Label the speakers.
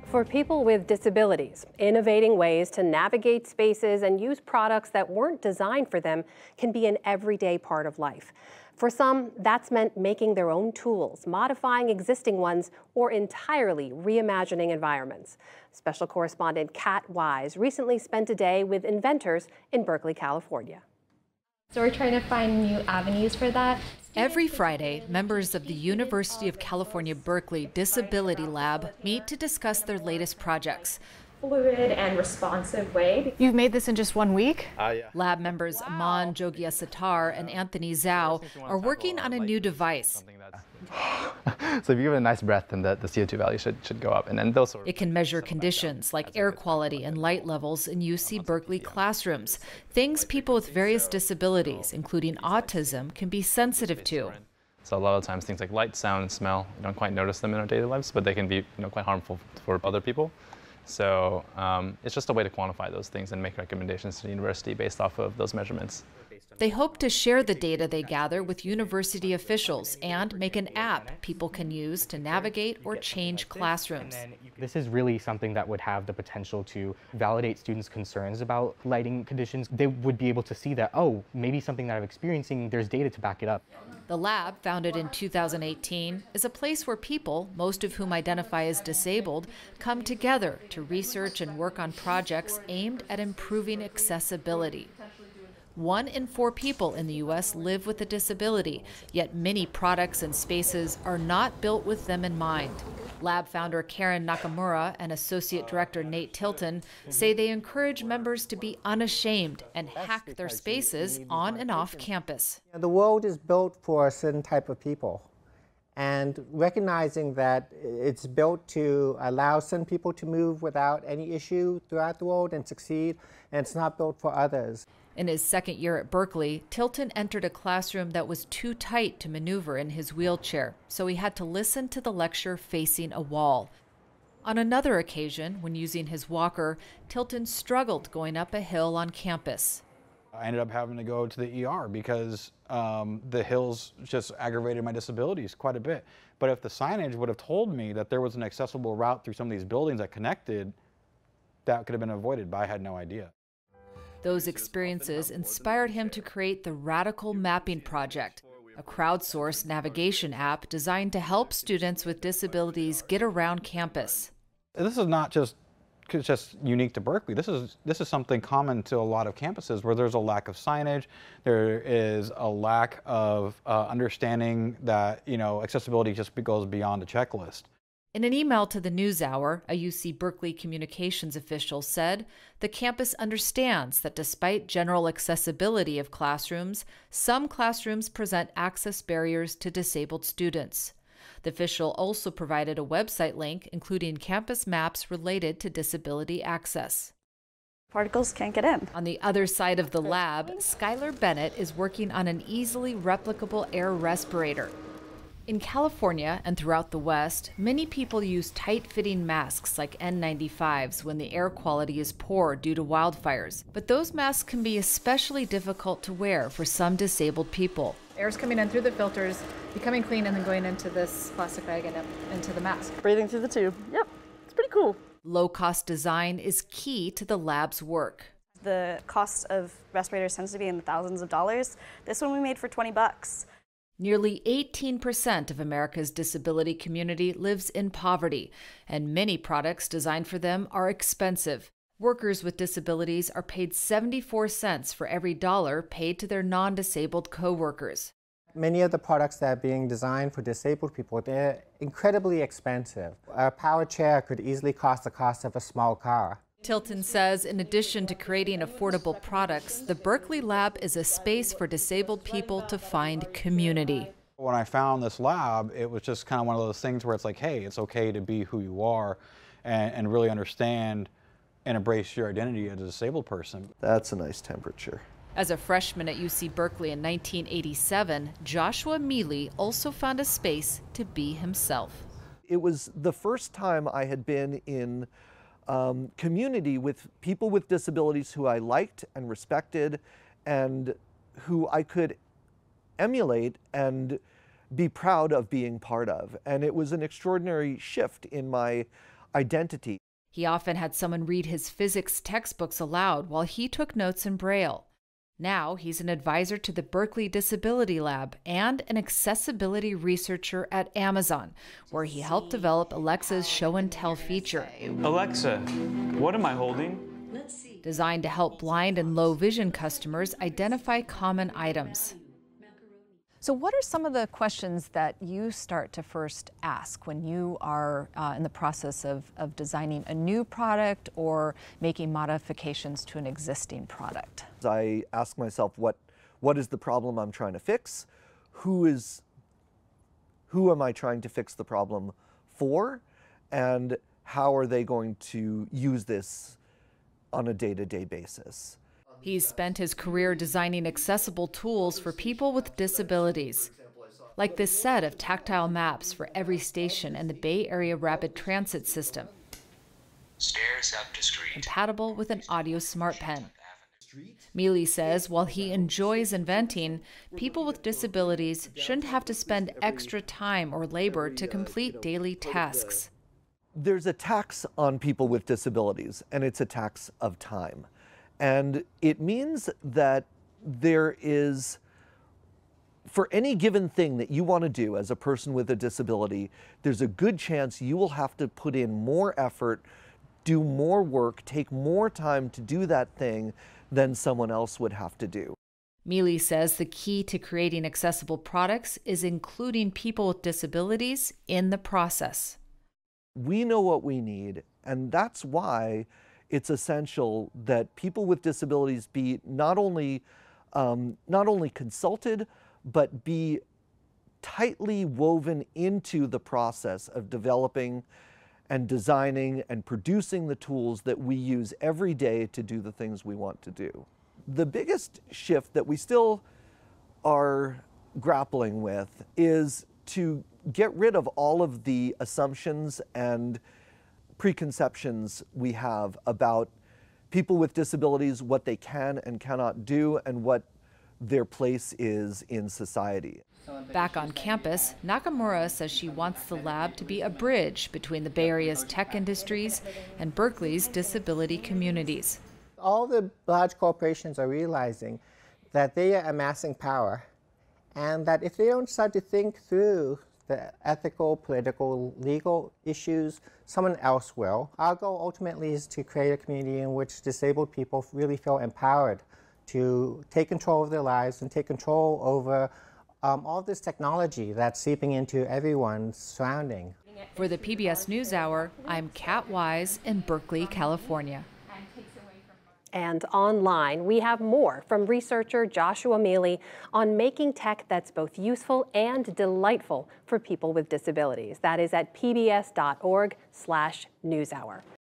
Speaker 1: For people with disabilities, innovating ways to navigate spaces and use products that weren't designed for them can be an everyday part of life. For some, that's meant making their own tools, modifying existing ones, or entirely reimagining environments. Special correspondent Kat Wise recently spent a day with inventors in Berkeley, California.
Speaker 2: So we're trying to find new avenues for that.
Speaker 3: Every Friday, members of the University of California, Berkeley Disability Lab meet to discuss their latest projects.
Speaker 2: Fluid and responsive way.
Speaker 4: You've made this in just 1 week?
Speaker 3: Yeah. Lab members Aman Jogiasatar and Anthony Zhao are working on a new device.
Speaker 5: So if you give it a nice breath, then the CO2 value should go up. And then those
Speaker 3: It can measure conditions like air quality and light levels in UC Berkeley classrooms, things people with various disabilities, including autism, can be sensitive to.
Speaker 5: So a lot of times things like light, sound, smell, we don't quite notice them in our daily lives, but they can be quite harmful for other people. So it's just a way to quantify those things and make recommendations to the university based off of those measurements.
Speaker 3: They hope to share the data they gather with university officials and make an app people can use to navigate or change classrooms.
Speaker 6: This is really something that would have the potential to validate students' concerns about lighting conditions. They would be able to see that, oh, maybe something that I'm experiencing, there's data to back it up.
Speaker 3: The lab, founded in 2018, is a place where people, most of whom identify as disabled, come together to research and work on projects aimed at improving accessibility. 1 in 4 people in the U.S. live with a disability, yet many products and spaces are not built with them in mind. Lab founder Karen Nakamura and Associate Director Nate Tilton say they encourage members to be unashamed and hack their spaces on and off campus.
Speaker 7: The world is built for a certain type of people, and recognizing that it's built to allow some people to move without any issue throughout the world and succeed, and it's not built for others.
Speaker 3: In his second year at Berkeley, Tilton entered a classroom that was too tight to maneuver in his wheelchair, so he had to listen to the lecture facing a wall. On another occasion, when using his walker, Tilton struggled going up a hill on campus.
Speaker 8: I ended up having to go to the ER because the hills just aggravated my disabilities quite a bit. But if the signage would have told me that there was an accessible route through some of these buildings that connected, that could have been avoided, but I had no idea.
Speaker 3: Those experiences inspired him to create the Radical Mapping Project, a crowdsourced navigation app designed to help students with disabilities get around campus.
Speaker 8: This is not just unique to Berkeley. This is something common to a lot of campuses where there's a lack of signage. There is a lack of understanding that accessibility just goes beyond a checklist.
Speaker 3: In an email to the NewsHour, a UC Berkeley communications official said the campus understands that despite general accessibility of classrooms, some classrooms present access barriers to disabled students. The official also provided a website link including campus maps related to disability access.
Speaker 9: Particles can't get in.
Speaker 3: On the other side of the lab, Skylar Bennett is working on an easily replicable air respirator. In California and throughout the West, many people use tight-fitting masks like N95s when the air quality is poor due to wildfires. But those masks can be especially difficult to wear for some disabled people.
Speaker 4: Air's coming in through the filters, becoming clean, and then going into this plastic bag and into the mask.
Speaker 9: Breathing through the tube. Yep, it's pretty cool.
Speaker 3: Low-cost design is key to the lab's work.
Speaker 9: The cost of respirators tends to be in the thousands of dollars. This one we made for 20 bucks.
Speaker 3: Nearly 18% of America's disability community lives in poverty, and many products designed for them are expensive. Workers with disabilities are paid 74 cents for every dollar paid to their non-disabled co-workers.
Speaker 7: Many of the products that are being designed for disabled people, they're incredibly expensive. A power chair could easily cost the cost of a small car.
Speaker 3: Tilton says in addition to creating affordable products, the Berkeley Lab is a space for disabled people to find community.
Speaker 8: When I found this lab, it was just kind of one of those things where it's like, hey, it's okay to be who you are and really understand and embrace your identity as a disabled person.
Speaker 10: That's a nice temperature.
Speaker 3: As a freshman at UC Berkeley in 1987, Joshua Mealy also found a space to be himself.
Speaker 10: It was the first time I had been in community with people with disabilities who I liked and respected and who I could emulate and be proud of being part of. And it was an extraordinary shift in my identity.
Speaker 3: He often had someone read his physics textbooks aloud while he took notes in Braille. Now he's an advisor to the Berkeley Disability Lab and an accessibility researcher at Amazon, where he helped develop Alexa's show and tell feature.
Speaker 11: Alexa, what am I holding?
Speaker 3: Designed to help blind and low vision customers identify common items.
Speaker 12: So what are some of the questions that you start to first ask when you are in the process of designing a new product or making modifications to an existing product?
Speaker 10: I ask myself, what is the problem I'm trying to fix? Who am I trying to fix the problem for? And how are they going to use this on a day-to-day basis?
Speaker 3: He's spent his career designing accessible tools for people with disabilities, like this set of tactile maps for every station in the Bay Area Rapid Transit System,
Speaker 13: Stairs up to street.
Speaker 3: compatible with an audio smart pen. Mealy says while he enjoys inventing, people with disabilities shouldn't have to spend extra time or labor to complete daily tasks.
Speaker 10: There's a tax on people with disabilities, and it's a tax of time. And it means that there is, for any given thing that you want to do as a person with a disability, there's a good chance you will have to put in more effort, do more work, take more time to do that thing than someone else would have to do.
Speaker 3: Mealy says the key to creating accessible products is including people with disabilities in the process.
Speaker 10: We know what we need, and that's why it's essential that people with disabilities be not only consulted, but be tightly woven into the process of developing and designing and producing the tools that we use every day to do the things we want to do. The biggest shift that we still are grappling with is to get rid of all of the assumptions and preconceptions we have about people with disabilities, what they can and cannot do, and what their place is in society.
Speaker 3: Back on campus, Nakamura says she wants the lab to be a bridge between the Bay Area's tech industries and Berkeley's disability communities.
Speaker 7: All the large corporations are realizing that they are amassing power, and that if they don't start to think through the ethical, political, legal issues, someone else will. Our goal ultimately is to create a community in which disabled people really feel empowered to take control of their lives and take control over all this technology that's seeping into everyone's surrounding.
Speaker 3: For the PBS NewsHour, I'm Kat Wise in Berkeley, California.
Speaker 1: And online, we have more from researcher Joshua Mealy on making tech that's both useful and delightful for people with disabilities. That is at pbs.org/newshour.